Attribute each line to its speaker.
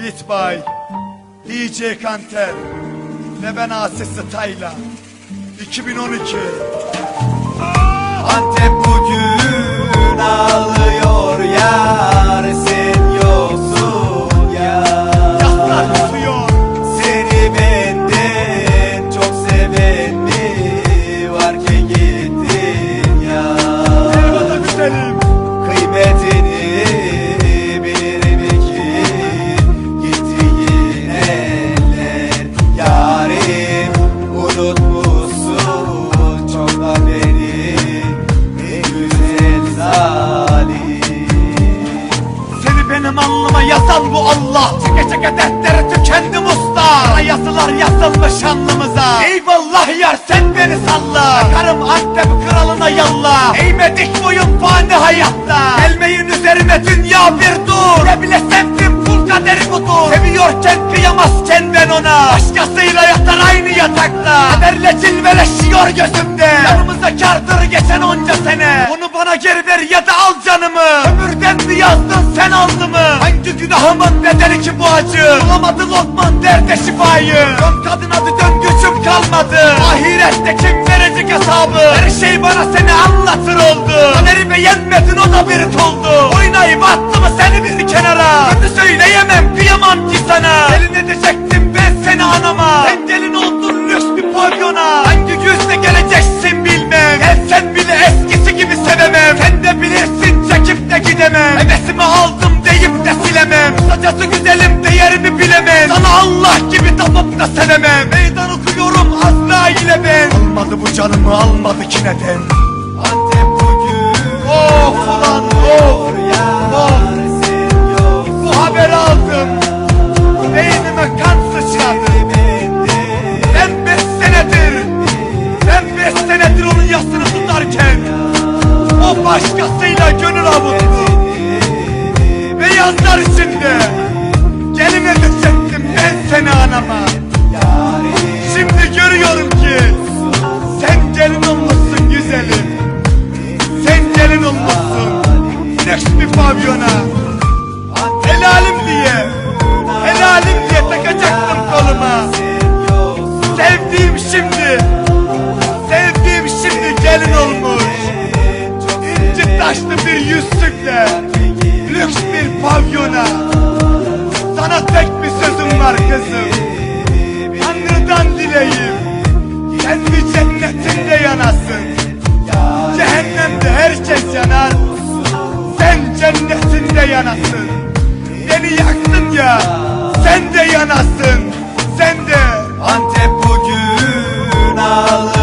Speaker 1: Beat by DJ Kanter ve ben Asi Style'a 2012.
Speaker 2: Antep bugün ağlıyor yar, sen yoksun ya.
Speaker 1: Yaslar tutuyor.
Speaker 2: Seni benden çok seven mi varken gittin ya.
Speaker 1: Eyvallah güzelim.
Speaker 2: Kıymetini bilirim ki gittiğin eller. Yarim unutmuşsun çoktan beni, en güzel zalim.
Speaker 1: Seni benim alnıma yazan bu Allah. Çeke çeke dertleri tükendim usta. Sana yazılar yazılmış alnımıza. Eyvallah yar sen beni salla. Bakarım Antep kralına yallah. Eğmedik boyun fani hayatta. Gelmeyin üzerime dünya bir dur. Ne bile sevdim kul kaderi budur. Seviyorken kıyamazken ben ona. Başkasıyla yatar aynı yatakta. Kaderle cilveleşiyor gözümde. Yanımıza kârdır geçen onca sene. Onu bana geri ver ya da al canımı. Ömürden mi yazdın sen aldı mı? Hangi günahımın bedeli ki bu acı? Bulamadı Lokman derde şifayı. Dön kadın adı dön gücüm kalmadı. Ahirette kim verecek hesabı? Her şey bana seni anlatır oldu. Kaderimi yenmedin o da bir oldu. Oynayıp attı mı seni bir kenara? Kötü söyleyemem kıyamam ki sana. Gelin edecektim ben seni anama. Sen gelin oldun lüks bir pavyona. Hangi yüzle geleceksin bilmem. Gelsen bile eskisi gibi sevemem. Sen de bilirsin çekip de gidemem. Hevesimi aldım deyip de silemem. Kısacası güzelim değerimi bilemem. Sana Allah gibi tapıp da sevemem. Meydan okuyorum Azrail'e ben. Almadı bu canımı almadı ki neden?
Speaker 2: Antep bugün
Speaker 1: Of ulan of.
Speaker 2: yar, sen yoksun.
Speaker 1: Bu haberi aldım. Beynime kan sıçradı. Ben 5 senedir onun yasını tutarken o başkasıyla gönül avuttu. Beyazlar içinde gelin edecektim ben seni anama. Şimdi görüyorum ki sen gelin olmuşsun güzelim. Sen gelin olmuşsun lüks bir pavyona. Helalim diye takacaktım koluma. Sevdiğim şimdi gelin olmuş. İnci taşlı bir yüzükle lüks bir pavyona. Sana tek bir sözüm var kızım. Tanrı'dan dileğim kendi cennetinde yanasın. Cehennemde herkes yanar, sen cennetinde yanasın. Beni yaktın ya, sen de yanasın, sen de.
Speaker 2: Antep bugün ağlıyor.